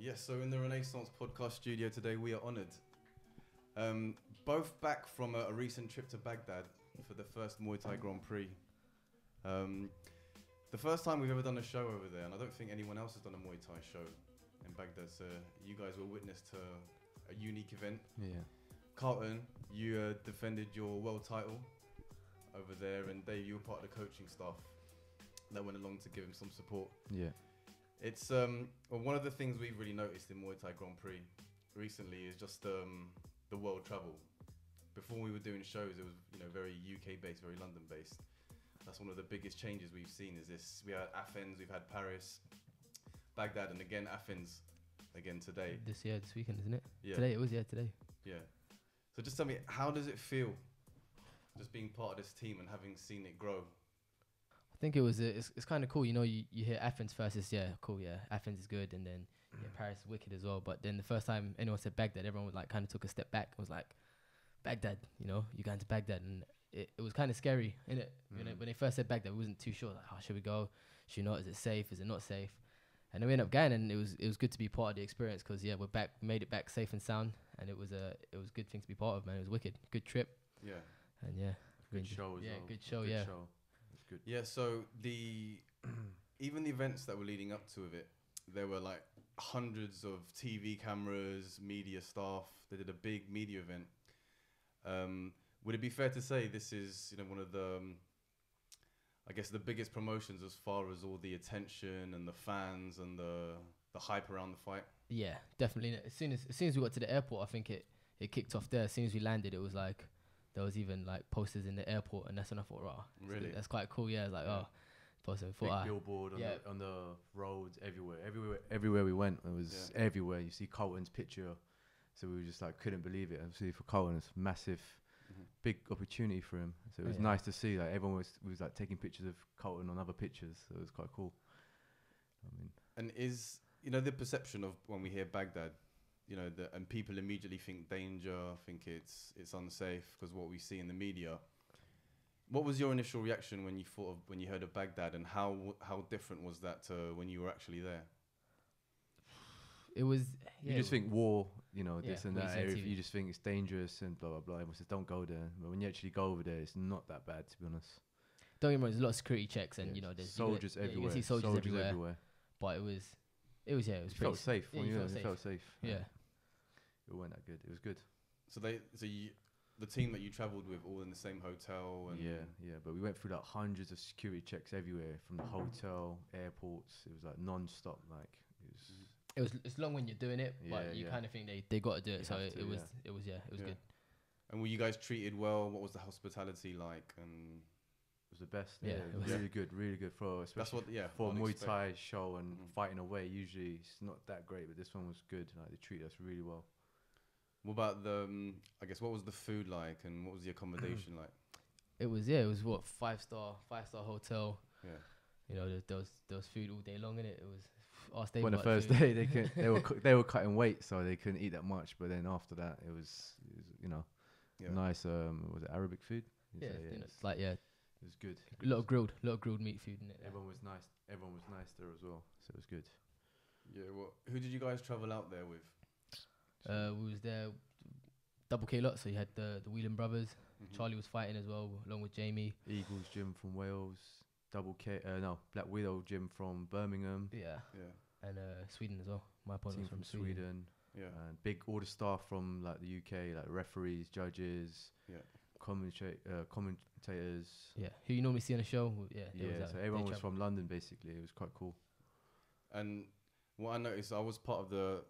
Yes, so in the Renaissance podcast studio today, we are honoured. Both back from a recent trip to Baghdad for the first Muay Thai Grand Prix. The first time we've ever done a show over there, and I don't think anyone else has done a Muay Thai show in Baghdad, so you guys were witness to a unique event. Yeah. Carlton, you defended your world title over there, and Dave, you were part of the coaching staff that went along to give him some support. Yeah. It's one of the things we've really noticed in Muay Thai Grand Prix recently is just the world travel. Before we were doing shows, it was very UK based, very London based. That's one of the biggest changes we've seen. Is this? We had Athens, we've had Paris, Baghdad, and again Athens, again today. This weekend, isn't it? Yeah. Today it was, today. Yeah. So just tell me, how does it feel, just being part of this team and having seen it grow? I think it was it's kind of cool. You hear Athens first, it's cool, Athens is good, and then Paris is wicked as well. But then the first time anyone said Baghdad, everyone was like kind of took a step back. It was like, Baghdad, you're going to Baghdad, and it was kind of scary, innit? When they first said Baghdad, we wasn't too sure. Like, oh, should we go? Should we not? Is it safe? Is it not safe? And then we ended up going, and it was good to be part of the experience because we're back, made it back safe and sound, and it was a good thing to be part of, man. It was wicked, good trip. Yeah. And Good show as well. Good show. Yeah. It's good. Yeah. So even the events that were leading up to it, there were like hundreds of TV cameras, media staff. They did a big media event. Would it be fair to say this is one of the I guess the biggest promotions as far as all the attention and the fans and the hype around the fight? Yeah, definitely. As soon as we got to the airport, I think it kicked off there. As soon as we landed, it was like there was even like posters in the airport, and that's when I thought, wow, really, that's quite cool. Yeah, it's like posters. Big billboard on the roads everywhere we went. It was everywhere. You see Carlton's picture, so we were just like couldn't believe it. Obviously for Carlton, it's massive. Big opportunity for him, so it was nice to see. Like everyone was like taking pictures of Carlton on other pictures, so it was quite cool. And is the perception of when we hear Baghdad, and people immediately think danger, think it's unsafe because what we see in the media. What was your initial reaction when you heard of Baghdad, and how different was that to when you were actually there? It was. You just think war, this and that. You just think it's dangerous and blah blah blah. Everyone says don't go there, but when you actually go over there, it's not that bad, to be honest. Don't get me wrong. There's a lot of security checks, and there's soldiers everywhere. You can see soldiers everywhere. But it was. You felt safe. You felt safe. Yeah. It wasn't that good. It was good. So the team that you travelled with, all in the same hotel. And yeah. But we went through like hundreds of security checks everywhere, from the hotel, airports. It was like non-stop. Like it's long when you're doing it, but you kind of think they got to do it. So it was good. And were you guys treated well? What was the hospitality like? And it was the best. Yeah, it was really good for especially for a Muay Thai show and fighting away. Usually it's not that great, but this one was good. Like they treated us really well. What about what was the food like, and what was the accommodation like? It was what, 5-star hotel. Yeah. There was food all day long in it. It was our stay. On the first day, they were cutting weight, so they couldn't eat that much. But then after that, it was nice. Was it Arabic food? It's like it was good. A lot of grilled meat food in it. Everyone was nice. Everyone was nice there as well, so it was good. Yeah. Well, who did you guys travel out there with? We was there, Double K lot. So you had the Whelan brothers. Charlie was fighting as well, along with Jamie. Eagles Gym from Wales. Black Widow Gym from Birmingham. Yeah. And Sweden as well. My opponent was from Sweden. Yeah. And all the staff from like the UK, like referees, judges. Yeah. Commentators. Yeah. Who you normally see on the show? So everyone was from London basically. It was quite cool. And what I noticed, I was part of the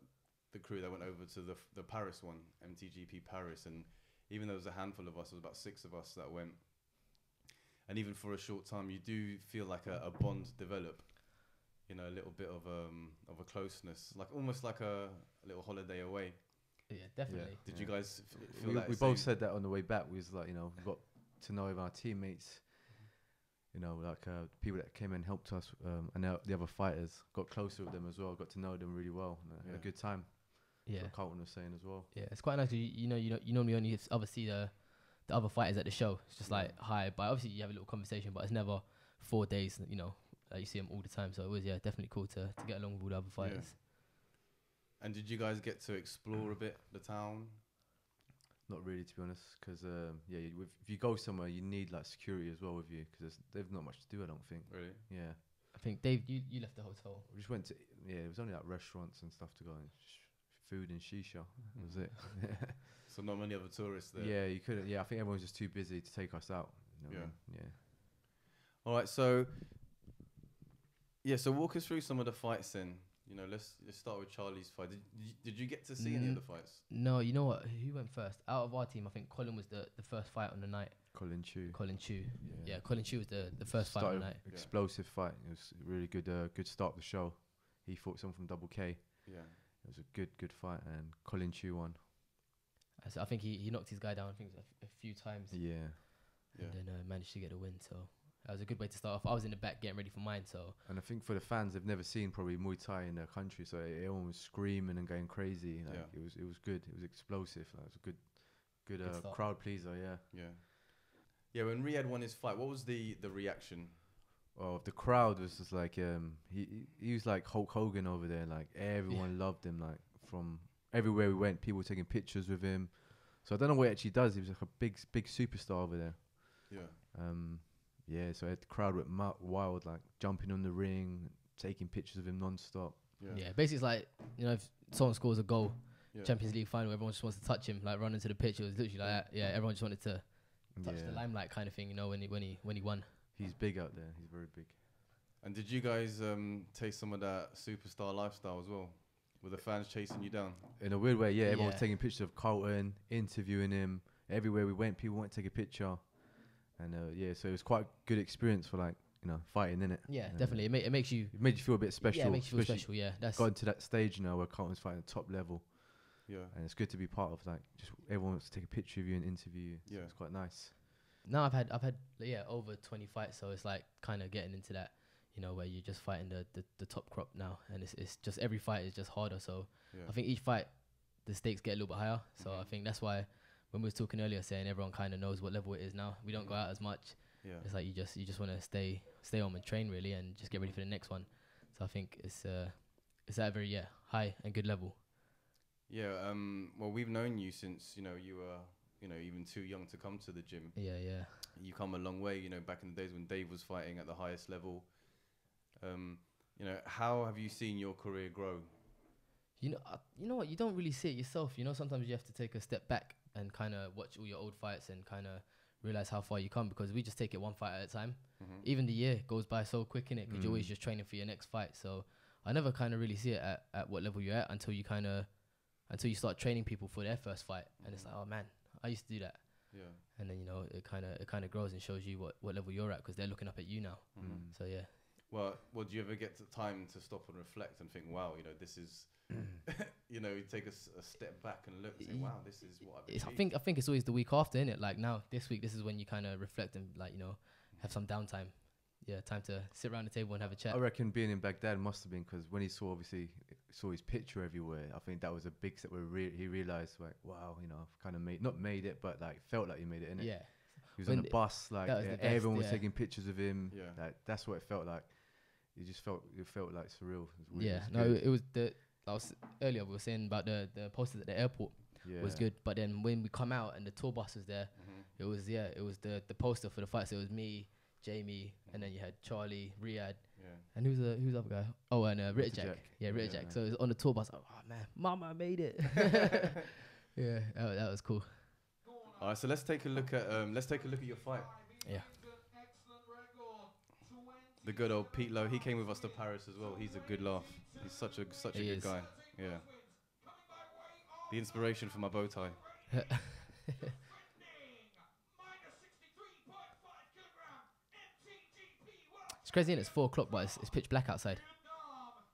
crew that went over to the Paris one, MTGP Paris, and even though there was a handful of us, there was about 6 of us that went. And even for a short time, you do feel like a bond develop, a little bit of a closeness, like almost like a little holiday away. Yeah, definitely. Yeah. Did you guys feel that? We both said that on the way back. We was like, we got to know our teammates, people that came and helped us, and the other fighters, got closer with them as well, got to know them really well. Had a good time. Yeah. That's what Carlton was saying as well. Yeah, it's quite nice. You normally only see the other fighters at the show. It's just like hi, but obviously you have a little conversation, but it's never 4 days. Like you see them all the time. So it was definitely cool to get along with all the other fighters. And did you guys get to explore a bit the town? Not really, to be honest, because if you go somewhere, you need like security as well with you, because there's not much to do. I don't think. Really? Yeah. I think Dave, you left the hotel. We just went to it was only like restaurants and stuff to go and food and shisha. That was it. So not many other tourists there. Yeah, you couldn't. Yeah, I think everyone's just too busy to take us out. You know what I mean? Yeah. All right, so so walk us through some of the fights then. You know, let's start with Charlie's fight. Did you get to see any of the fights? No, you know what? Who went first? Out of our team, I think Colin was the first fight on the night. Colin Tieu. Yeah, Colin Tieu was the first fight on the night. Explosive fight. It was a really good start of the show. He fought someone from Double K. Yeah. It was a good fight, and Colin Tieu won. So I think he knocked his guy down, I think a few times. Yeah. And then managed to get a win. So that was a good way to start off. I was in the back getting ready for mine. So. And I think for the fans, they've never seen probably Muay Thai in their country, so everyone was screaming and going crazy. Like it was good. It was explosive. Like, it was a good crowd pleaser. Yeah. Yeah. When Riyadh won his fight, what was the reaction? Oh, the crowd was just like he was like Hulk Hogan over there. Like everyone loved him. Like from everywhere we went, people were taking pictures with him. So I don't know what he actually does. He was like a big superstar over there. Yeah. So the crowd went wild, like jumping on the ring, taking pictures of him non-stop. Yeah. Basically, it's like, you know, if someone scores a goal, Champions League final, everyone just wants to touch him, like run into the pitch. It was literally like that. Yeah, everyone just wanted to touch the limelight kind of thing. You know, when he won. He's big out there. He's very big. And did you guys taste some of that superstar lifestyle as well? Were the fans chasing you down? In a weird way, yeah. Everyone was taking pictures of Carlton, interviewing him. Everywhere we went, people wanted to take a picture. And so it was quite a good experience for, like, you know, fighting, innit? Yeah, definitely. It makes you... It made you feel a bit special. Yeah, it makes you feel special, yeah. That's got to that stage, you know, where Carlton's fighting at the top level. Yeah. And it's good to be part of, like, just everyone wants to take a picture of you and interview you. Yeah. So it's quite nice. Now I've had over 20 fights, so it's like kind of getting into that, you know, where you're just fighting the top crop now, and it's just every fight is just harder. So I think each fight the stakes get a little bit higher. So I think that's why when we was talking earlier, saying everyone kind of knows what level it is now. We don't go out as much. Yeah. It's like you just want to stay home and train really, and just get ready for the next one. So I think it's at a very high and good level. Yeah. Well, we've known you since you were even too young to come to the gym. Yeah. You come a long way. You know, back in the days when Dave was fighting at the highest level. How have you seen your career grow? You know what? You don't really see it yourself. You know, sometimes you have to take a step back and kind of watch all your old fights and kind of realize how far you come, because we just take it one fight at a time. Mm-hmm. Even the year goes by so quick, innit? Because you're always just training for your next fight. So I never kind of really see it at what level you're at until you start training people for their first fight, and it's like, oh man, I used to do that. Yeah. And then it kind of grows and shows you what level you're at, because they're looking up at you now. So yeah. Well, do you ever get time to stop and reflect and think, wow, this is, you take a step back and look and say, wow, this is what I've achieved. I think it's always the week after, innit? Like now, this week, this is when you kind of reflect and have some downtime. Yeah, time to sit around the table and have a chat. I reckon being in Baghdad must have been, because when he saw his picture everywhere, I think that was a big step where he realised, like, wow, I've kind of not made it, but like felt like he made it, innit? Yeah. He was on the bus, like everyone was taking pictures of him. Yeah. Like, that's what it felt like. It felt like surreal. It was earlier we were saying about the posters at the airport was good, but then when we come out and the tour bus was there, it was the poster for the fights. It was me, Jamie, and then you had Charlie, Riyadh, and who's the other guy? Oh, and Ritterjack. Yeah, Ritterjack. So it was on the tour bus. Oh man, Mama made it. Yeah, that was cool. All right, so let's take a look at your fight. Yeah. The good old Pete Lowe. He came with us to Paris as well. He's a good laugh. He's such a good guy. Yeah. The inspiration for my bow tie. It's crazy, and it's 4 o'clock, but it's pitch black outside.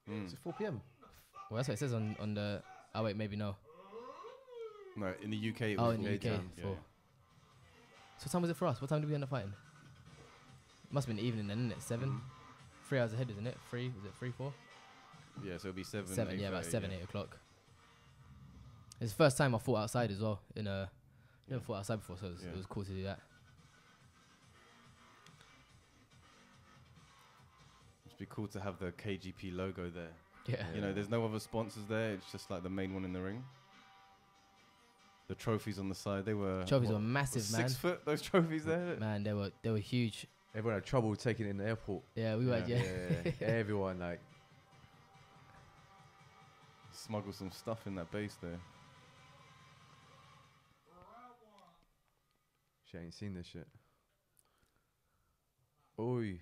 It's 4 p.m. Well, that's what it says on the. Oh wait, maybe no. No, in the UK. It was in the UK. 4. So what time was it for us? What time did we end up fighting? Must have been evening then, isn't it? 7? 3 hours ahead, isn't it? 3? Was it 3, 4? Yeah, so it'll be 7. 7, yeah, about 7, 8 o'clock. It's the first time I fought outside as well. Never fought outside before, so it was cool to do that. It'd be cool to have the KGP logo there. Yeah. You know, there's no other sponsors there. It's just like the main one in the ring. The trophies on the side, they were Trophies were massive, man. 6 foot. Those trophies there. Man, they were huge. Everyone had trouble taking it in the airport. Yeah, we were. Yeah. Yeah. Everyone like. Smuggle some stuff in that base there. She ain't seen this shit. Oi.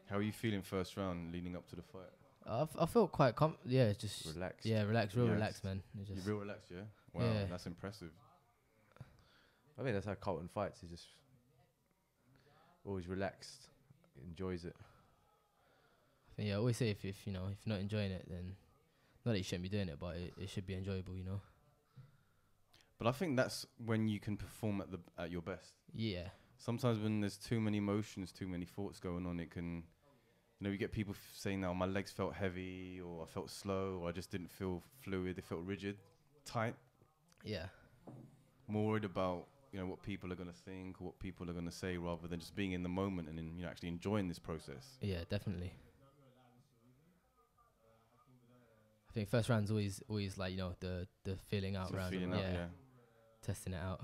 How are you feeling first round leading up to the fight? I felt quite just Relaxed. Yeah, relaxed, real Yeah, relaxed, man. It You're just, real relaxed, yeah? Wow, Yeah. that's impressive. I think that's how Carlton fights. He just always relaxed, enjoys it. I always say if you know if you're not enjoying it, then not that you shouldn't be doing it, but it should be enjoyable, you know. But I think that's when you can perform at your best. Yeah. Sometimes when there's too many emotions, too many thoughts going on, it can, you know, you get people saying, "No, my legs felt heavy, or I felt slow, or I just didn't feel fluid. They felt rigid, tight." Yeah. More worried about, you know, what people are going to think, or what people are going to say, rather than just being in the moment and you know, actually enjoying this process. Yeah, definitely. I think first round's always like, you know, the feeling out Sort of round. feeling out, yeah. Testing it out.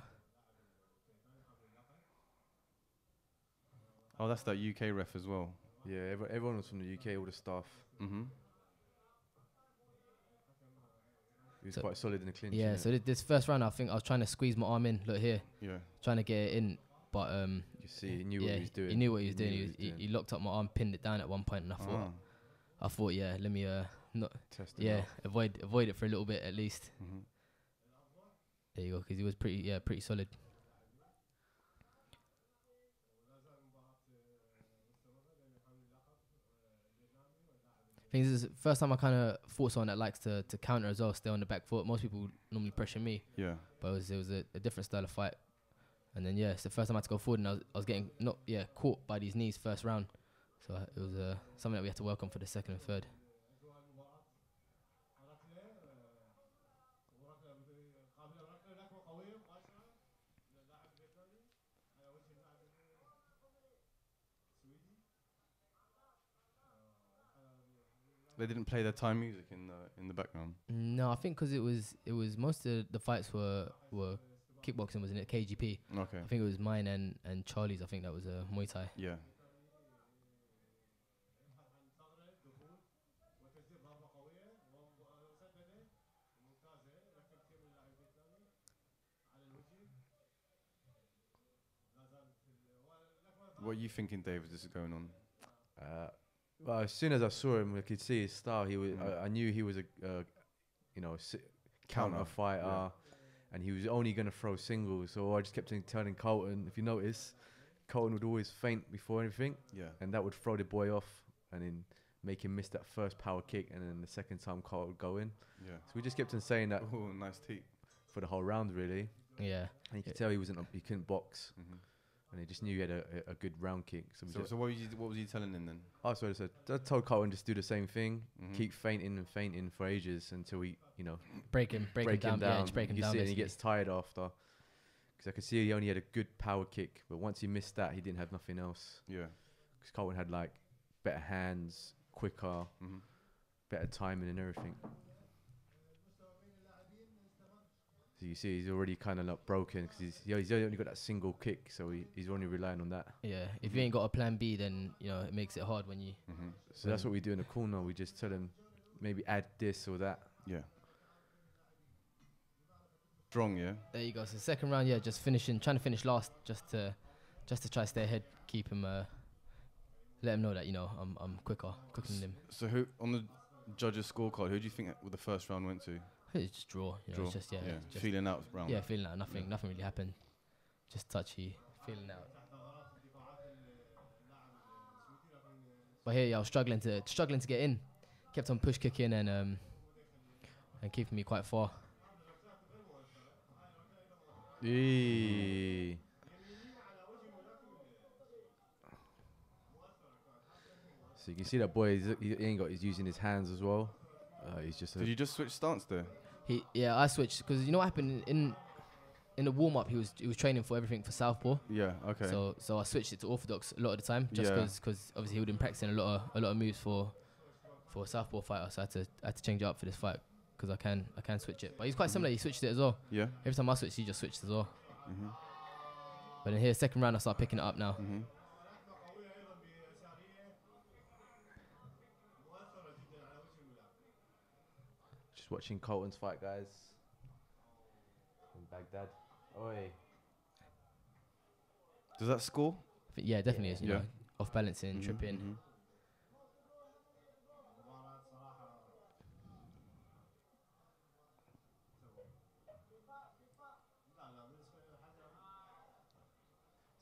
Oh, that's that UK ref as well. Yeah, everyone was from the UK, all the staff. Mm-hmm. He was So- quite solid in the clinch. Yeah, innit? so this first round, I think I was trying to squeeze my arm in. Look here, Yeah. trying to get it in, but you see, he knew yeah, what he was doing. he knew what he was doing. knew what He locked up my arm, pinned it down at one point, and I thought, yeah, let me not, Test him yeah, out. avoid it for a little bit at least. Mm-hmm. There you go, because he was pretty solid. I think this is the first time I kind of fought someone that likes to counter as well, stay on the back foot. Most people normally pressure me, Yeah. but it was a different style of fight. And then it's the first time I had to go forward, and I was getting caught by these knees first round. So it was something that we had to work on for the second and third. They didn't play their time music in the background. No, I think because it was most of the fights were kickboxing, wasn't it? KGP. Okay. I think it was mine and Charlie's. I think that was Muay Thai. Yeah. What are you thinking, Dave, as this is going on? Well, as soon as I saw him, I could see his style. He was. I knew he was a counter Counter, fighter, yeah. and he was only going to throw singles. So I just kept telling Carlton, if you notice, Carlton would always feint before anything, Yeah. and that would throw the boy off, and then make him miss that first power kick, and then the second time Carlton would go in. Yeah. So we just kept on saying that Oh, nice teeth. for the whole round, really. Yeah. And you could tell he couldn't box, Mm-hmm. and he just knew he had a good round kick. So, we So what was you telling him then? I said, I told Carlton just do the same thing, Mhm. keep fainting for ages until we, Break him down. Yeah, just break him you down. see it and he basically. gets tired after. Because I could see he only had a good power kick, but once he missed that, he didn't have nothing else. Yeah. Because Carlton had like better hands, quicker, Mm-hmm. better timing and everything. So you see, he's already kind of not broken because he's only got that single kick, so he's only relying on that. Yeah. If you ain't got a plan B, then it makes it hard when you. Mm-hmm. So that's what we do in the corner. We just tell him maybe add this or that. Yeah. Strong, yeah. There you go. So second round, just trying to finish last, just to try to stay ahead, keep him, let him know that I'm quicker than him. So who on the judges' scorecard? Who do you think the first round went to? It's just draw. Draw. It's just just Feeling out round. yeah, feeling out. Nothing really happened. Just touchy, feeling out. But here, I was struggling to get in. Kept on push kicking and keeping me quite far. Eee. So you can see that boy, he's using his hands as well. He's just Did you just switch stance there? I switched because you know what happened in the warm up. He was training for everything for southpaw. Yeah. Okay. So I switched it to orthodox a lot of the time, just Yeah. because obviously he would been practicing a lot of moves for for a southpaw fighter, so I had to change it up for this fight because I can switch it. But he's quite similar. He switched it as well. Yeah. Every time I switched, he just switched as well. Mm-hmm. But in here, second round, I start picking it up now. Mm-hmm. Just watching Carlton's fight, guys. In Baghdad. Oi. Does that score? Yeah, definitely is. You Yeah. know, off balancing, Mhm, tripping. mhm.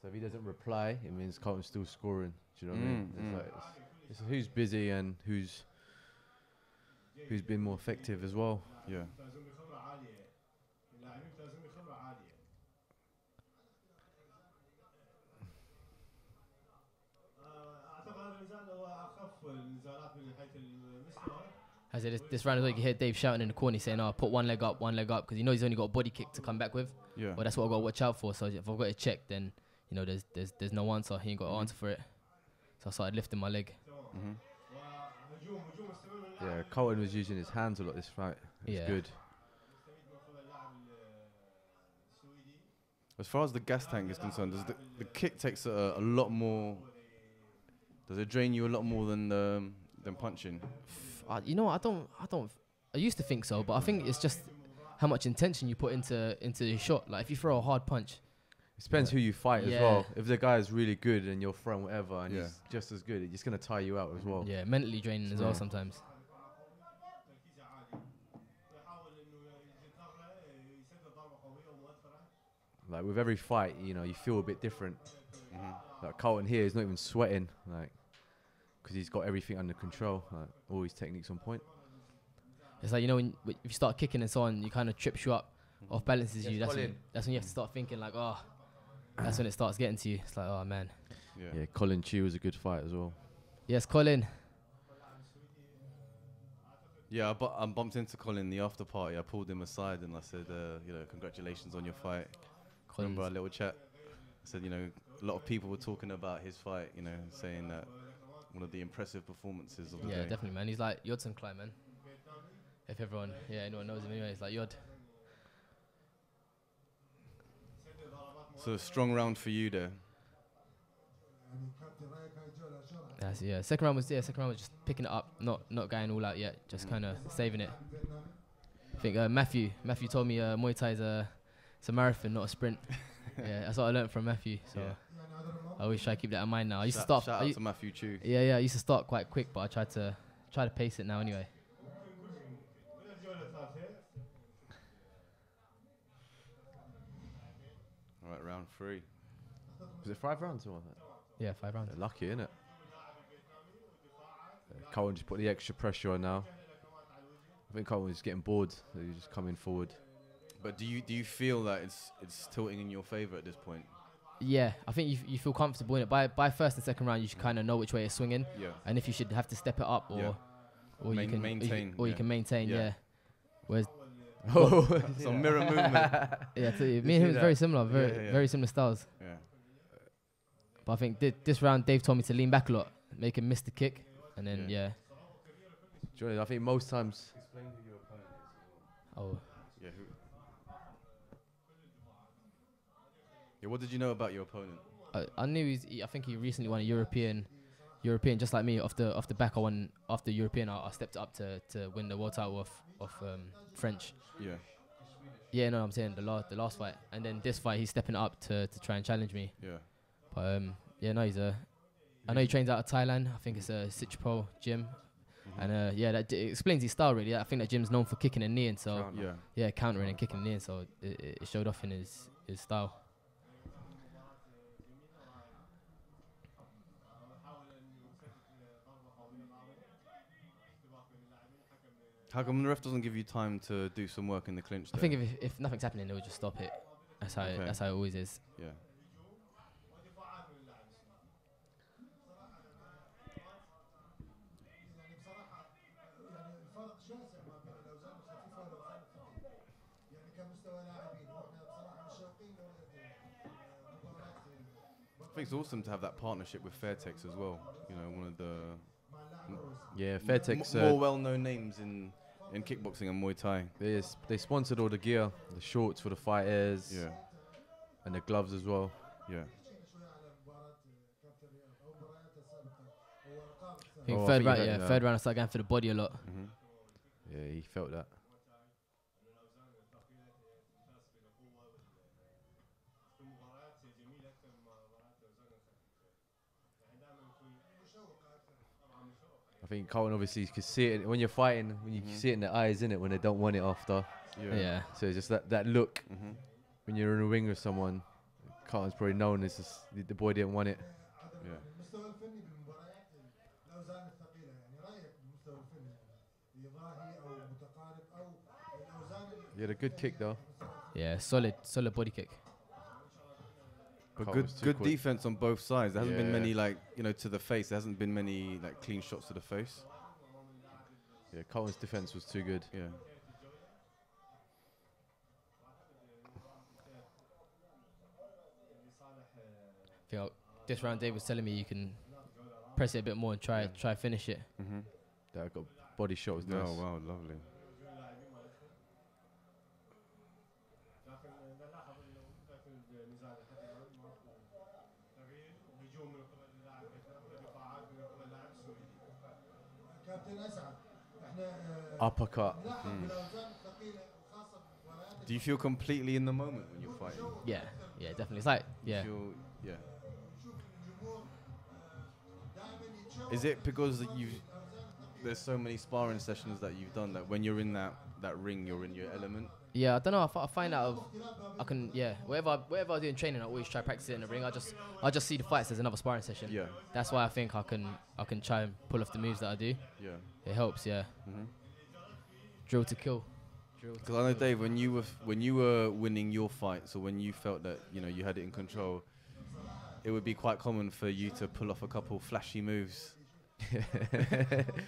So if he doesn't reply, it means Carlton's still scoring. Do you know what I mean? Mm. It's who's busy and who's been more effective as well. Yeah. As this round as well, you can hear Dave shouting in the corner saying, "Oh, put one leg up," because you know he's only got a body kick to come back with. Yeah. Well, that's what I've got to watch out for. So if I've got it checked, then you know there's no answer. He ain't got an answer for it. So I started lifting my leg. Mm-hmm. Yeah, Carlton was using his hands a lot this fight. It was good. As far as the gas tank is concerned, does the kick takes a lot more? Does it drain you a lot more than punching? You know, I used to think so, but I think it's just how much intention you put into the shot. Like if you throw a hard punch, It depends who you fight as Yeah. well. If the guy is really good and you're throwing whatever and Yeah. he's just as good, it's going to tire you out as well. yeah, mentally draining as well sometimes. Like with every fight, you know, you feel a bit different. Mm-hmm. Like Carlton here is not even sweating, like, because he's got everything under control. Like all his techniques on point. It's like, you know, if you start kicking and so on, you kind of trips you up, off balances you. That's Colin. that's when you have to start thinking like, oh, that's when it starts getting to you. It's like, oh man. Yeah. Yeah, Colin Tieu was a good fight as well. Yes, Colin. Yeah, I bumped into Colin in the after party. I pulled him aside and I said, you know, congratulations on your fight. Remember our little chat? I said, you know, a lot of people were talking about his fight, you know, saying that one of the impressive performances of the Yeah, day. definitely, man. He's like Yodson Klein, man. If anyone knows him anyway, it's like Yod. So a strong round for you there. Second round was just picking it up, not going all out yet, just kind of saving it. I think Matthew told me Muay Thai is it's a marathon, not a sprint. Yeah, that's what I learned from Matthew. So Yeah. I always try to keep that in mind now. I used to Shout start. out to Matthew Chu. Yeah, I used to start quite quick, but I try to pace it now anyway. All right, round 3. Was it 5 rounds or what? Yeah, 5 rounds. They're lucky, innit? Carlton just put the extra pressure on now. I think Carlton was getting bored, so he's just coming forward. But do you feel that it's tilting in your favour at this point? Yeah, I think you feel comfortable in it. By first and second round, you should kind of know which way it's swinging, Yeah. and if you should have to step it up or Yeah. or you can maintain, or you yeah. can maintain. Yeah. Yeah. Whereas Oh, Some mirror movement. yeah, I tell you, me see and him is that? very similar, Yeah. very similar styles. Yeah. But I think this round, Dave told me to lean back a lot, make him miss the kick, and then Yeah. Do you know, I think most times. Explain who your opponent is. Oh, Yeah. Yeah. What did you know about your opponent? I knew I think he recently won a European, just like me. Off the back, I won after European. I stepped up to win the world title of French. Yeah. Yeah, no, I'm saying the last fight, and then this fight, he's stepping up to try and challenge me. Yeah. But yeah, no, I know he trains out of Thailand. I think it's a Pro gym, and yeah, that explains his style really. I think that gym's known for kicking and kneeing, so Yeah. yeah, countering and kicking and kneeing, so it showed off in his style. How come the ref doesn't give you time to do some work in the clinch? I there? think if nothing's happening, they'll just stop it. That's how Okay. that's how it always is. Yeah. I think it's awesome to have that partnership with Fairtex as well. You know, one of the Yeah, Fairtex. More well-known names in kickboxing and Muay Thai. They sponsored all the gear, the shorts for the fighters, Yeah, and the gloves as well. yeah. I think Oh, I third think round, you yeah, heard it third round I started going for the body a lot. Mm-hmm. Yeah, he felt that. I think Carlton obviously could see it when you're fighting, when you see it in their eyes, innit, when they don't want it after. Yeah. So it's just that look Mm-hmm. when you're in a ring with someone. Carlton's probably known it's just the boy didn't want it. Yeah. He had a good kick though. Yeah, solid body kick. But Carlton was too good quick. defense on both sides. There hasn't been Yeah. many to the face. There hasn't been many clean shots to the face. Yeah, Carlton's defense was too good. Yeah. I think this round Dave was telling me you can press it a bit more and try finish it. Mm-hmm. That got body shot was nice. Oh wow, lovely. Uppercut. Do you feel completely in the moment when you're fighting? Yeah, definitely. It's like, yeah. Yeah. Is it because there's so many sparring sessions that you've done that when you're in that ring, you're in your element? Yeah, I don't know. I find out I can, whatever I do in training, I always try practice it in the ring. I just see the fights as another sparring session. Yeah. That's why I think I can try and pull off the moves that I do. Yeah. It helps, yeah. Mm-hmm. Drill to kill. Because I know, Dave, when you were winning your fights, or when you felt that you had it in control, it would be quite common for you to pull off a couple flashy moves.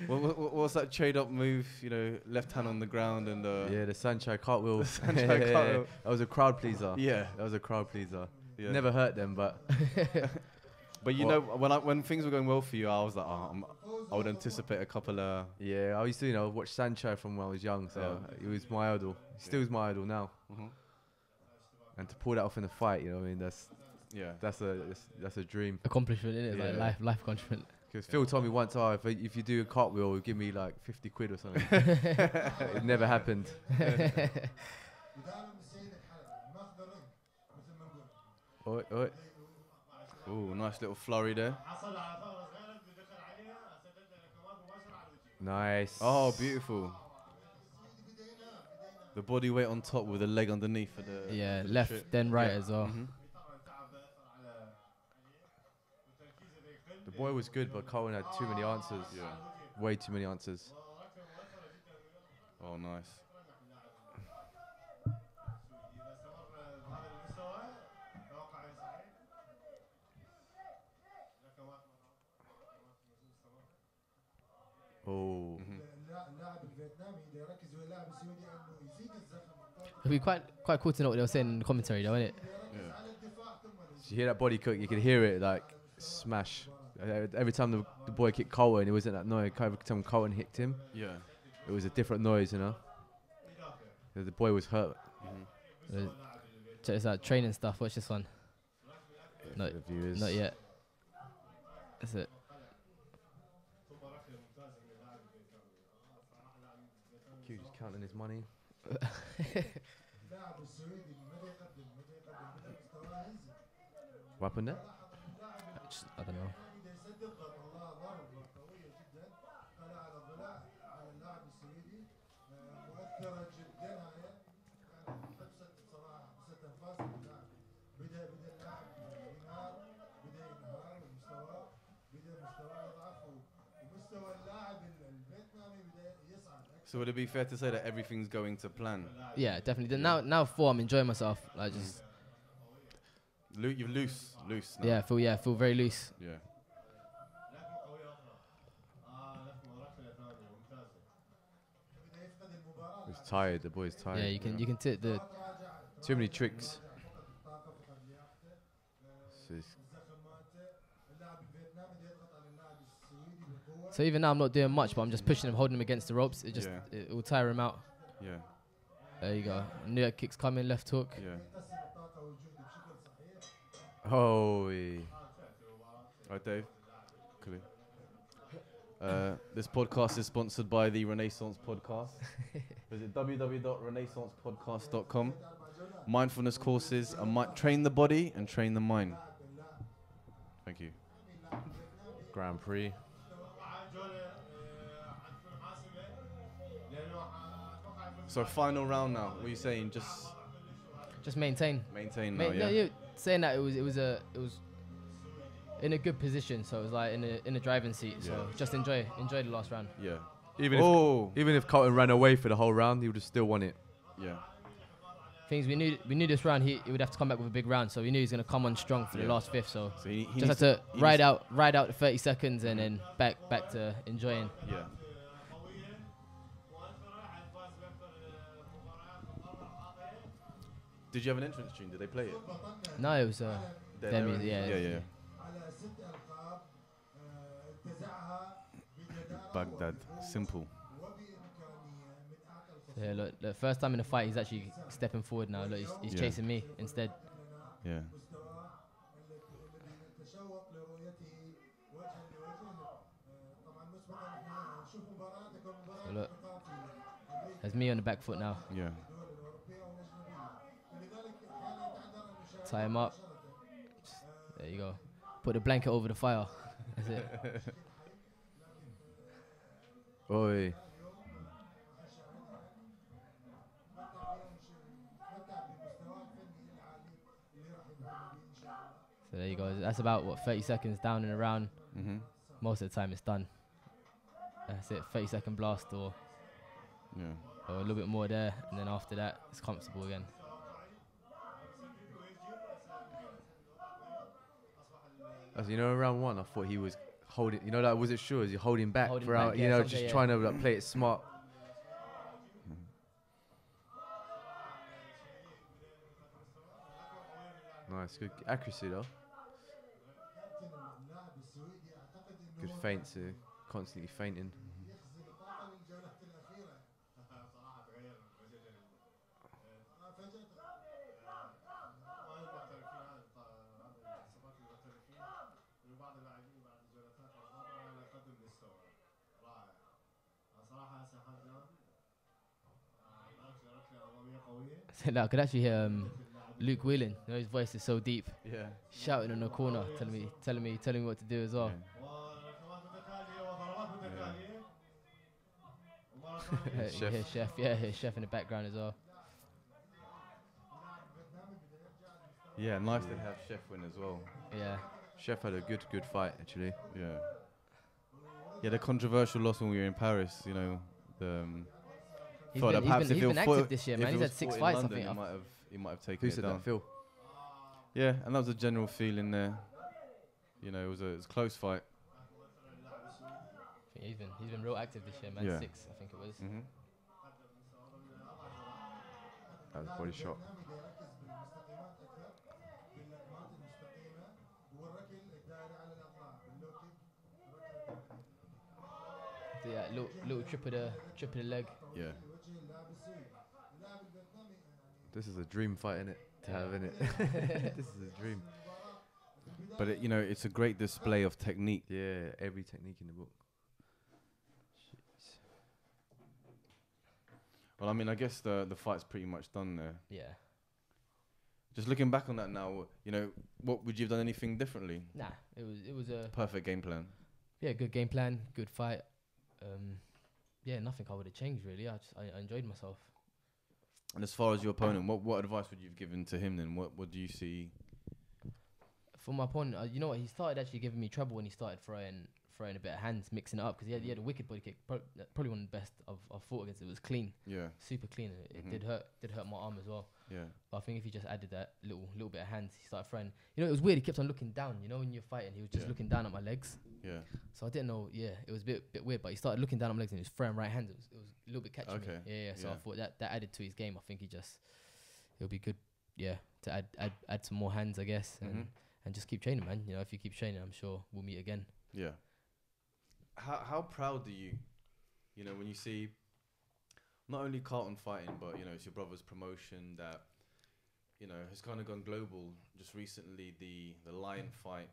What's that trade up move? Left hand on the ground and Yeah, the Sancho cartwheel. Sancho cartwheel. That was a crowd pleaser. Yeah. That was a crowd pleaser. Yeah. Never hurt them, but But when things were going well for you, I was like, I would anticipate a couple of. yeah, I used to watch Sancho from when I was young, so he was my idol. He still is my idol now. Mm-hmm. And to pull that off in a fight, I mean, that's a dream. Accomplishment, innit? Yeah. Like life accomplishment. Because Phil told me once, if you do a cartwheel, give me like 50 quid or something. It never happened. Oi, oi. Ooh, nice little flurry there. Nice. Oh, beautiful. The body weight on top with the leg underneath for the. Yeah, for the left trip. then right as well. Mhm. The boy was good, but Carlton had too many answers. Yeah. Way too many answers. Oh, nice. Oh. It'd be quite cool to know what they were saying in the commentary, though, innit? Yeah. Did you hear that body kick? You could hear it like smash. Every time the boy kicked Carlton, it wasn't that noise. Every time Carlton hit him, Yeah. it was a different noise, The boy was hurt. Mm-hmm. Check this out, training stuff. Watch this one. For the viewers. Not yet. That's it. Q just counting his money. What happened there? I don't know. So would it be fair to say that everything's going to plan? Yeah, definitely. Now I'm enjoying myself. Like just You're loose now. yeah, feel very loose. Yeah. He's tired. The boy's tired. Yeah, you can take the Too many tricks. So So even now I'm not doing much, but I'm just pushing him, holding him against the ropes. It just it will tire him out. Yeah. There you go. New kicks coming, left hook. Yeah. Oh. Right, Dave. Cool. This podcast is sponsored by the Renaissance Podcast. Visit www.renaissancepodcast.com. Mindfulness courses train the body and train the mind. Thank you. Grand Prix. So final round now. What are you saying? Just maintain. Maintain now. No, you're saying that it was in a good position, so it was like in a driving seat. So just enjoy the last round. Yeah. Even if Carlton ran away for the whole round, he would have still won it. Yeah. Things we knew this round he would have to come back with a big round, so we knew he was gonna come on strong for the last fifth. So he just had to ride out the 30 seconds and then back to enjoying. Yeah. Did you have an entrance tune? Did they play it? No, it was their music. Yeah. Baghdad. Simple. So yeah, look, the first time in the fight, he's actually stepping forward now. Look, he's chasing me instead. Yeah. So look, there's me on the back foot now. Yeah. Tie him up. There you go. Put the blanket over the fire. That's it. Oi. So there you go. That's about 30 seconds down in a round. Mm-hmm. Most of the time it's done. That's it. 30-second blast or a little bit more there, and then after that it's comfortable again. As you know, round one, I thought he was holding. You know, that wasn't sure. Is he holding back Holding for back, out? yeah, You know, something, just trying to like, play it smart. Nice, good accuracy though. Good feints, constantly feinting. I could actually hear Luke wheeling. You know, his voice is so deep. Yeah. Shouting in the corner, telling me what to do as well. You hear Chef, hear Chef in the background as well. Yeah, nice to have Chef win as well. Yeah. Chef had a good fight actually. Yeah. Yeah, the controversial loss when we were in Paris, you know, He's been active this year, man. He's had 6 fights, London, I think. he might have taken Who it said down. that, Phil? Yeah, and that was a general feeling there. You know, it was a close fight. I think he's been real active this year, man. Yeah. 6, I think it was. Mm-hmm. That was a body shot. Yeah, little trip of the leg. Yeah. This is a dream fight, innit? To have, innit? This is a dream. But you know, it's a great display of technique. Yeah, every technique in the book. Well, I mean, I guess the fight's pretty much done there. Yeah. Just looking back on that now, you know, what would you have done anything differently? Nah, it was a Perfect game plan. good game plan, good fight. Nothing I would have changed really. I enjoyed myself. And as far as your opponent, what advice would you have given to him then? What do you see? For my opponent, you know what? He started actually giving me trouble when he started throwing a bit of hands, mixing it up, because he had a wicked body kick. Probably one of the best I've fought against. It was clean. Yeah. Super clean. It did hurt my arm as well. Yeah. But I think if he just added that little bit of hands, he started throwing. You know, it was weird. He kept on looking down. You know, when you're fighting, he was just looking down at my legs. Yeah. So I didn't know. Yeah, it was a bit weird. But he started looking down at my legs and he was throwing right hands. It was a little bit catchy. Okay. Yeah. So Yeah. I thought that added to his game. I think it'll be good. Yeah, to add some more hands, I guess, and just keep training, man. You know, if you keep training, I'm sure we'll meet again. Yeah. how proud are you, when you see not only Carlton fighting, but it's your brother's promotion that has kind of gone global. Just recently, the Lion Fight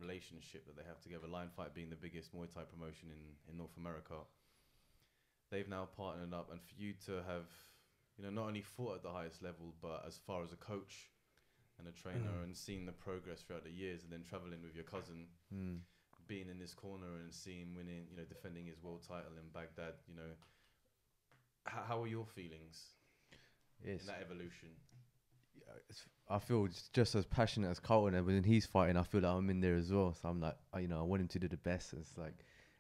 relationship that they have together, Lion Fight being the biggest Muay Thai promotion in North America, they've now partnered up, and for you to have not only fought at the highest level, but as far as a coach and a trainer, and seen the progress throughout the years, and then traveling with your cousin, being in this corner and seeing winning, defending his world title in Baghdad, how are your feelings in that evolution? I feel just as passionate as Carlton, and when he's fighting, I feel like I'm in there as well. So I'm like, I want him to do the best. It's like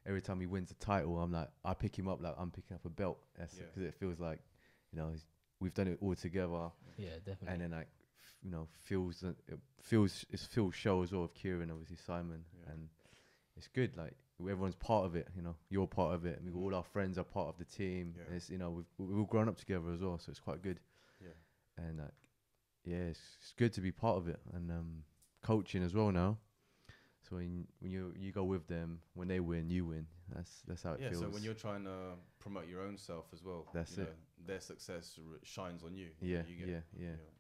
every time he wins a title, I'm like, I pick him up like I'm picking up a belt. Because it feels like, we've done it all together. Yeah, definitely. And then like, it feels show as well with Kieran, obviously Simon, and it's good. Like everyone's part of it. You're part of it. And all our friends are part of the team. Yeah. It's we've all grown up together as well, so it's quite good. Yeah. And it's good to be part of it, and coaching as well now. So when you go with them, when they win, you win. That's how it feels. So when you're trying to promote your own self as well, that's it. Their success shines on you. Yeah, you get,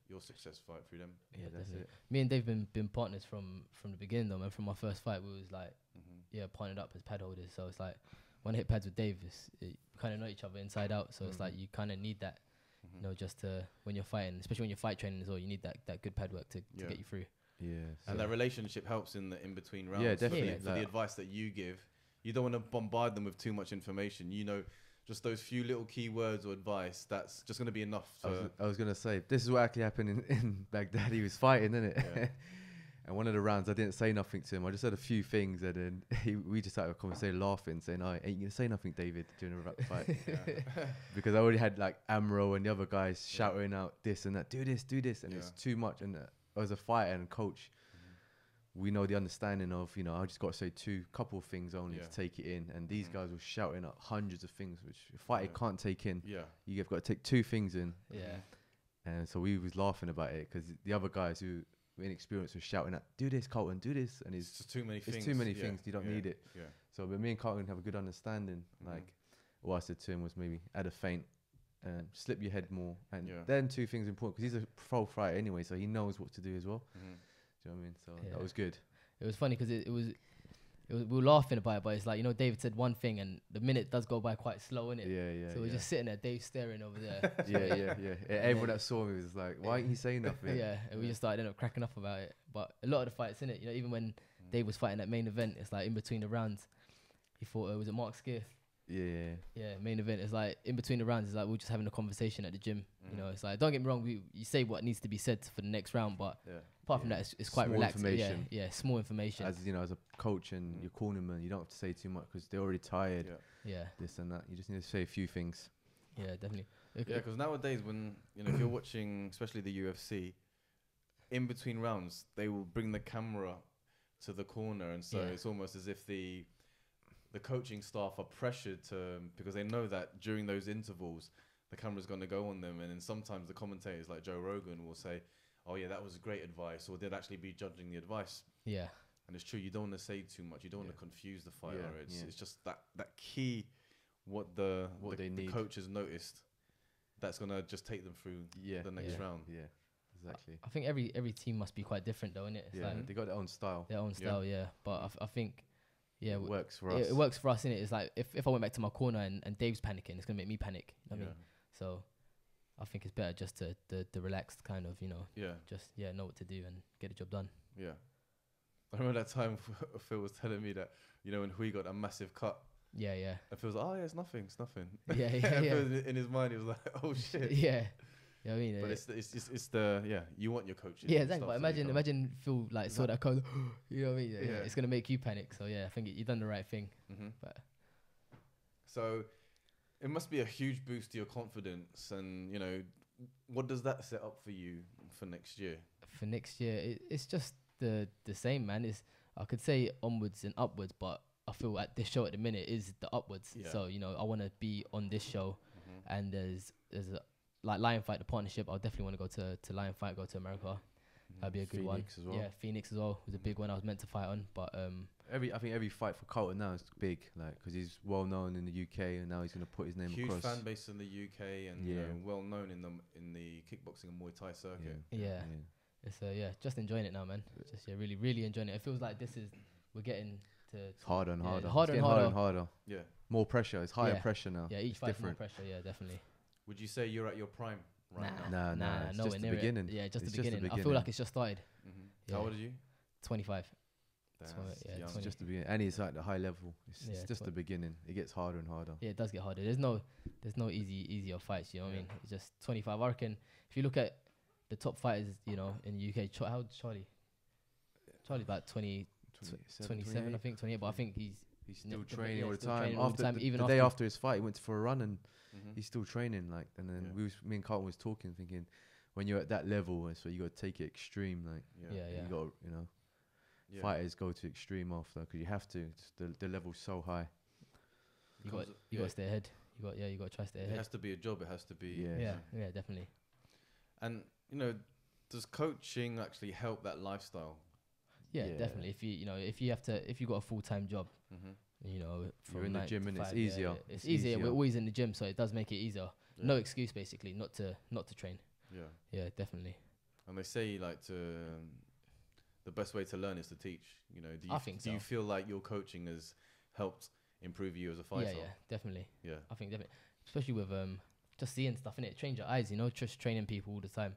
your success fight through them. Yeah, that's it. Me and Dave been partners from the beginning though, and from my first fight, we was like, partnered up as pad holders. So it's like when I hit pads with Dave, we kind of know each other inside out. So it's like you kind of need that, just to when you're fighting, especially when you're fight training as well. You need that good pad work to get you through. Yeah, and that relationship helps in between rounds. Yeah, definitely. For the advice that you give, you don't want to bombard them with too much information. Just those few little key words or advice. That's just going to be enough. I was going to say, this is what actually happened in Baghdad. He was fighting, isn't it? Yeah. And one of the rounds, I didn't say nothing to him. I just said a few things, and then we just started a conversation, laughing, saying, "I ain't gonna say nothing, David, during the fight," because I already had like Amro and the other guys shouting out this and that, do this, and it's too much. And as a fighter and coach, we know the understanding of I just got to say couple of things only to take it in, and these guys were shouting out hundreds of things which a fighter can't take in. You've got to take 2 things in. And so we was laughing about it because the other guys who inexperienced were shouting out, "Do this, Carlton, do this," and it's just too many things. It's too many things. You don't need it. So but me and Carlton have a good understanding. Like what I said to him was maybe add a feint, slip your head more, and then 2 things important because he's a pro fighter anyway, so he knows what to do as well. Do you know what I mean? So that was good. It was funny because it was we were laughing about it, but it's like David said one thing and the minute does go by quite slow, innit? Yeah. So we're just sitting there, Dave staring over there. Yeah. Everyone that saw me was like, "Why ain't he saying nothing?" And we just started cracking up about it. But a lot of the fights, innit? Even when Dave was fighting that main event, it's like in between the rounds, he thought was it Mark Skiff? Yeah, main event. It's like in between the rounds, it's like we're just having a conversation at the gym. It's like, don't get me wrong, you say what needs to be said for the next round, but apart from that, it's quite small relaxed. Information. Yeah, small information. As as a coach and your cornerman, you don't have to say too much because they're already tired. This and that. You just need to say a few things. Yeah, definitely. Yeah, because nowadays when if you're watching, especially the UFC, in between rounds, they will bring the camera to the corner, and so it's almost as if the coaching staff are pressured to, because they know that during those intervals the camera's going to go on them, and then sometimes the commentators like Joe Rogan will say, "Oh yeah, that was great advice," or they'd actually be judging the advice. And it's true, you don't want to say too much, you don't want to confuse the fighter. It's just that key, what the coach has noticed, that's going to just take them through the next round. Exactly. I think every team must be quite different though, innit? It's like they got their own style. But I think it works for us. It works for us, innit? It's like if I went back to my corner and Dave's panicking, it's gonna make me panic. You know what I mean? So I think it's better just to the relaxed kind of, just know what to do and get the job done. Yeah. I remember that time Phil was telling me that, when Hui got a massive cut. Yeah. And Phil was like, "Oh yeah, it's nothing. Yeah. And in his mind he was like, "Oh shit." Yeah. You know what I mean? But it's the you want your coaches. Yeah, exactly. But imagine Phil like saw that code, you know what I mean? Yeah. It's gonna make you panic. So I think you've done the right thing. But so it must be a huge boost to your confidence, and what does that set up for you for next year? For next year, it's just the same, man. I could say onwards and upwards, but I feel at this show at the minute is the upwards. So I want to be on this show, and there's a like Lion Fight, the partnership. I'll definitely want to go to Lion Fight, go to America, That'd be a good Phoenix one. as well. Yeah, Phoenix as well was a big one I was meant to fight on, but I think every fight for Carlton now is big, like because he's well known in the UK, and now he's gonna put his name Huge across. fan base in the UK, and you know, well known in the kickboxing and Muay Thai circuit. yeah. It's just enjoying it now, man. Just really, really enjoying it. It feels like we're getting to It's harder and harder. harder It's and getting harder. Yeah, more pressure. It's higher pressure now. Yeah, each It's fight's more different. pressure. Yeah, definitely. Would you say you're at your prime right now? Nah, it's nowhere just the near beginning. it. Yeah, just It's the beginning. I feel like it's just started. How old are you? 25. That's yeah, young. It's just the beginning, and it's at the high level. It's just the beginning. It gets harder and harder. Yeah, it does get harder. There's no easier fights. You know what I mean? It's just 25. I reckon if you look at the top fighters, you know, in the UK, how old is Charlie? Charlie's about 27, I think, 28. But I think he's still training all the still time. training all the time, even the day after his fight, he went for a run, and he's still training. Like, and then me and Carlton was talking, thinking, when you're at that level, so you got to take it extreme. Like, you got, you know, fighters go to extreme after because you have to. It's the level's so high. You got to stay ahead. You got to try to stay ahead. It has to be a job. It has to be. Yeah, definitely. And you know, does coaching actually help that lifestyle? Yeah, definitely. If you got a full-time job, you know, you're in the gym and it's 5, easier. It's easier. We're always in the gym, so it does make it easier. No excuse, basically, not to train. Yeah, definitely. And they say like the best way to learn is to teach. You know, do you feel like your coaching has helped improve you as a fighter? Yeah, definitely. Yeah, I think definitely, especially with just seeing stuff in it, trains your eyes. You know, just training people all the time.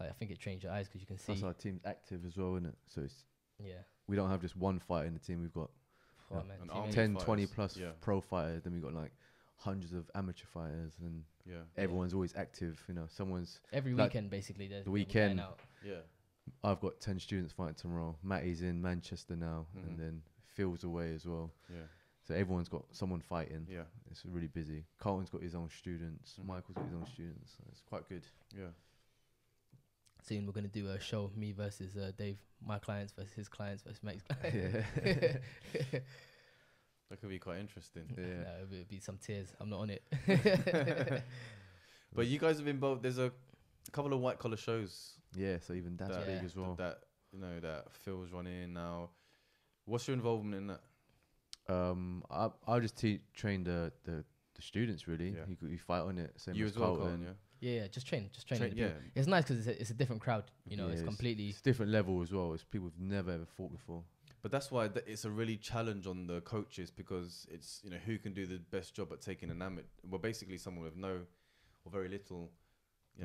Like I think it trains your eyes because you can see. Plus our team's active as well, isn't it? So it's we don't have just one fighter in the team. We've got 10, 20 plus pro fighters. Then we've got like hundreds of amateur fighters, and everyone's always active. You know, someone's every weekend basically. There's the weekend. out. I've got 10 students fighting tomorrow. Matty's in Manchester now, and then Phil's away as well. So everyone's got someone fighting. It's really busy. Carlton's got his own students. Michael's got his own students. So it's quite good. Soon we're gonna do a show, me versus Dave, my clients versus his clients versus Mike's clients. That could be quite interesting. It'll be some tears. I'm not on it. But you guys have been both. There's a couple of white collar shows. Yeah, so even that's big as well. That you know that Phil's running now. What's your involvement in that? I'll just train the students really. You fight on it. Same you as as well, Carlton. Yeah, just train. It's nice because it's a different crowd. You know, it's completely. It's different level as well. It's people who've never ever fought before. But that's why it's a really challenge on the coaches because it's who can do the best job at taking an amateur. Well, basically someone with no or very little,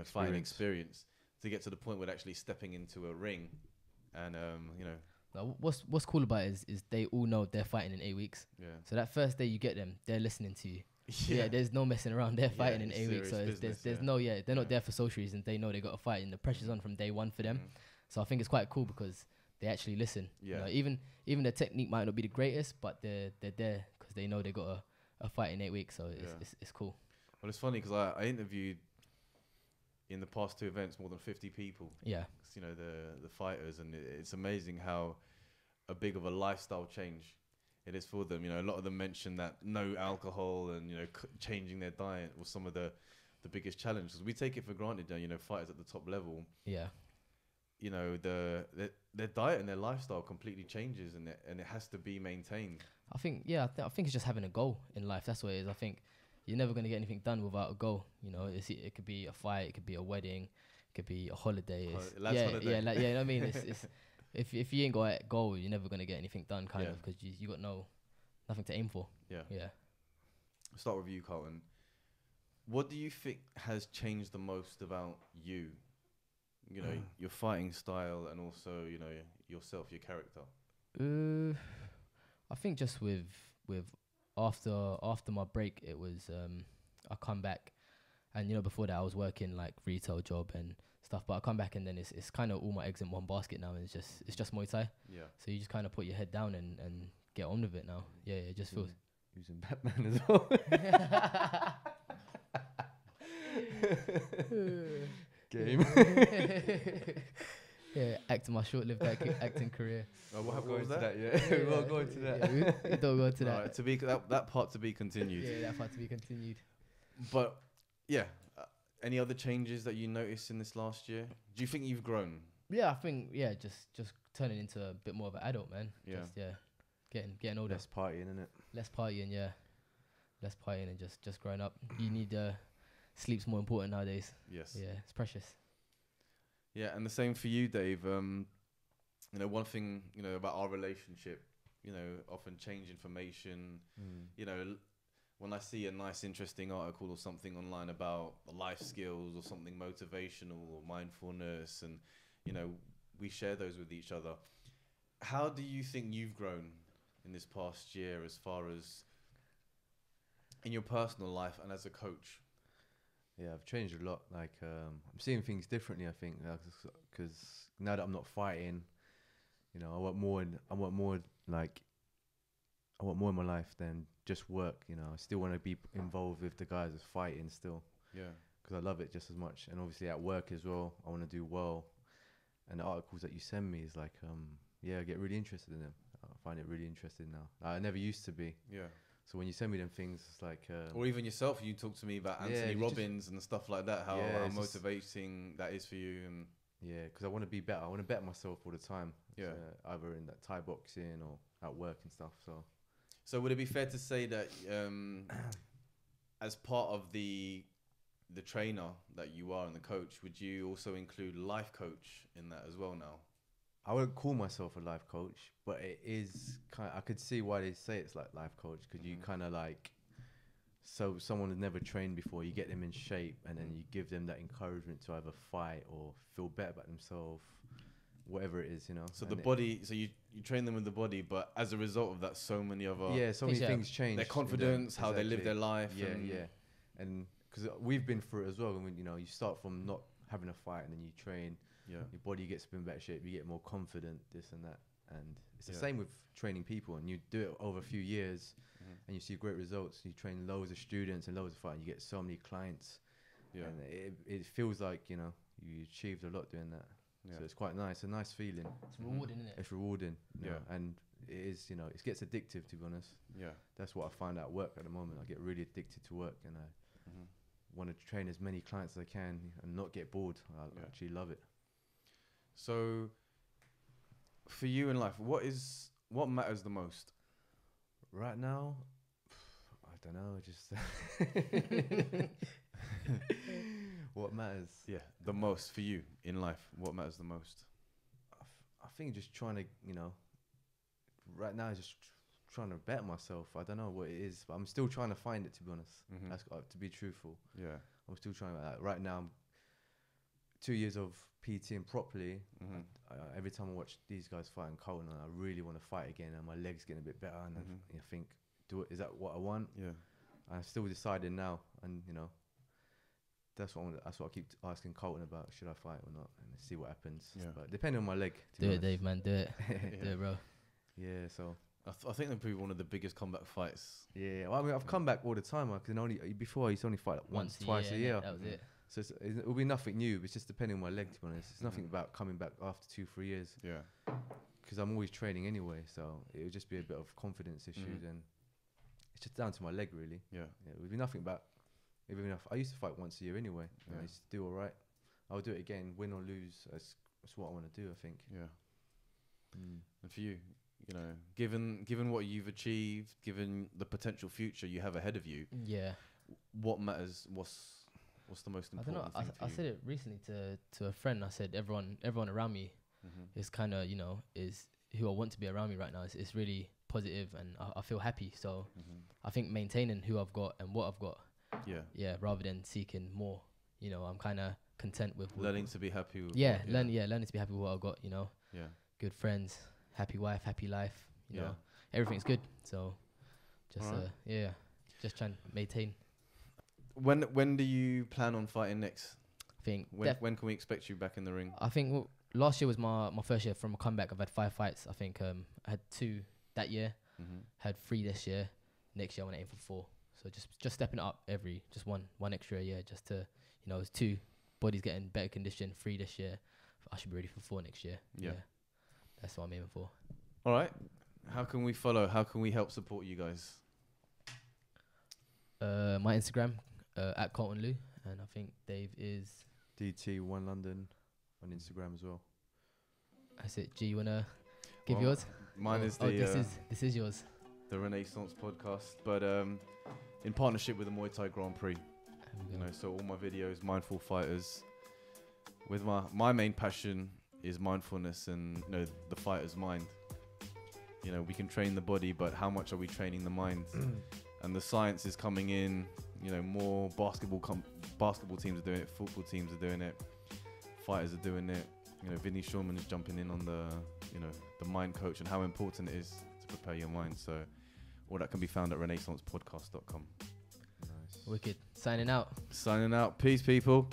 fighting experience to get to the point where they're actually stepping into a ring, and Now, what's cool about it is they all know they're fighting in 8 weeks. So that first day you get them, they're listening to you. There's no messing around. They're fighting in 8 weeks, so there's no they're not there for social reasons. They know they got to fight, and the pressure's on from day one for them. So I think it's quite cool because they actually listen. Even their technique might not be the greatest, but they're there because they know they got a fight in 8 weeks. So it's cool. Well, it's funny because I interviewed in the past 2 events more than 50 people. The fighters, and it's amazing how big of a lifestyle change it is for them. A lot of them mention that no alcohol and changing their diet was some of the biggest challenges. We take it for granted that fighters at the top level. Their diet and their lifestyle completely changes, and it has to be maintained. I think I think it's just having a goal in life. That's what it is. I think you're never gonna get anything done without a goal. It could be a fight, it could be a wedding, it could be a holiday. Holiday. You know what I mean. It's if you ain't got a goal, you're never gonna get anything done, kind of, because you got nothing to aim for. I'll start with you, Carlton. What do you think has changed the most about you? Your fighting style, and also yourself, your character. I think just with after my break, it was I come back, and before that I was working like retail job and stuff, but I come back and then it's kind of all my eggs in one basket now, and it's just Muay Thai. So you just kind of put your head down and get on with it now. It just feels. Using Batman as well. Game. Acting my short-lived acting career. What We'll was go that? into that. We won't go into that. We don't go into that. Right, to be that part to be continued. That part to be continued. But any other changes that you noticed in this last year? Do you think you've grown? Yeah, I think just turning into a bit more of an adult, man. Yeah. Just getting older. Less partying, innit? Less partying, yeah. Less partying and just growing up. You need sleep's more important nowadays. Yes. Yeah, it's precious. Yeah, and the same for you, Dave. You know, one thing, you know, about our relationship, you know, often change information. You know, when I see a nice, interesting article or something online about life skills or something motivational or mindfulness, and, you know, we share those with each other. How do you think you've grown in this past year as far as in your personal life and as a coach? Yeah, I've changed a lot. Like, I'm seeing things differently, I think, because now that I'm not fighting, you know, I want more in my life than just work. You know, I still want to be involved with the guys that's fighting still. Yeah. Because I love it just as much. And obviously at work as well, I want to do well. And the articles that you send me is like, I get really interested in them. I find it really interesting now. I never used to be. Yeah. So when you send me them things, it's like... or even yourself, you talk to me about Anthony Robbins and stuff like that, how motivating that is for you. And yeah, because I want to be better. I want to better myself all the time. Yeah. Either in that Thai boxing or at work and stuff. So would it be fair to say that as part of the trainer that you are and the coach, would you also include life coach in that as well now? I wouldn't call myself a life coach, but it is kind of, I could see why they say it's like life coach, because you kind of like, so someone has never trained before, you get them in shape and then you give them that encouragement to either fight or feel better about themselves, whatever it is, you know. So the body, so you train them with the body, but as a result of that, so many other so many things change. Their confidence, how they live their life. And because we've been through it as well. And when, you know, you start from not having a fight and then you train. Yeah. Your body gets in better shape. You get more confident, this and that. And it's the same with training people. And you do it over a few years, and you see great results. You train loads of students and loads of fighting. You get so many clients. Yeah. And it feels like, you know, you achieved a lot doing that. Yeah. So it's quite nice. A nice feeling. It's rewarding, isn't it? It's rewarding. Yeah. Know? And it is, you know, it gets addictive, to be honest. Yeah. That's what I find at work at the moment. I get really addicted to work, and I want to train as many clients as I can and not get bored. I actually love it. So, for you in life, what matters the most? Right now, I don't know. Just what matters? Yeah, the most for you in life. What matters the most? I think just trying to, you know, right now just trying to better myself. I don't know what it is, but I'm still trying to find it. To be honest, that's to be truthful. Yeah, I'm still trying. Right now, I'm 2 years of PTing properly. Every time I watch these guys fight in Carlton, I really want to fight again, and my legs getting a bit better, and I think, is that what I want? Yeah, I'm still deciding now, and you know, that's what I keep asking Carlton about. Should I fight or not? And see what happens. Yeah. But depending on my leg. Do it, Dave, man. Do it. Do it, bro. Yeah. So I think they're probably one of the biggest comeback fights. Yeah. Well, I mean, I've come back all the time. Before I used to only fight like twice a year. That was it. So it will be nothing new. It's just depending on my leg, to be honest. It's nothing about coming back after 2-3 years. Yeah. Because I'm always training anyway, so it would just be a bit of confidence issues, and it's just down to my leg, really. Yeah. It would be nothing about. Even if I used to fight once a year anyway, and I used to do all right. I'll do it again, win or lose. That's what I want to do, I think. Yeah. And for you, you know, given what you've achieved, given the potential future you have ahead of you, what matters? What's the most important thing for you? I said it recently to a friend. I said everyone around me is kind of, you know, is who I want to be around me right now. It's really positive, and I feel happy. So I think maintaining who I've got and what I've got. Yeah. Rather than seeking more, you know, I'm kind of content with learning to be happy with learning to be happy with what I've got, you know. Yeah. Good friends, happy wife, happy life, you know. Everything's good. So just just trying to maintain. When do you plan on fighting next? I think when can we expect you back in the ring? I think last year was my first year from a comeback. I've had 5 fights. I think I had 2 that year. Had 3 this year. Next year I want to aim for 4. So just stepping it up just one extra year, just to, you know, it's 2 bodies getting better condition. 3 this year. I should be ready for 4 next year. Yeah. That's what I'm aiming for. All right. How can we follow? How can we help support you guys? My Instagram at Carlton Lieu, and I think Dave is DT1 London on Instagram as well. That's it. G, you wanna give Well, yours? Mine is the this is yours. the Renaissance podcast, but in partnership with the Muay Thai Grand Prix. You know, so all my videos, mindful fighters. With my main passion is mindfulness and the fighter's mind. You know, we can train the body, but how much are we training the mind? And the science is coming in. You know, more basketball teams are doing it, football teams are doing it, fighters are doing it. You know, Vinny Shulman is jumping in on the mind coach and how important it is to prepare your mind. So all that can be found at renaissancepodcast.com. Nice. Wicked. Signing out. Signing out. Peace, people.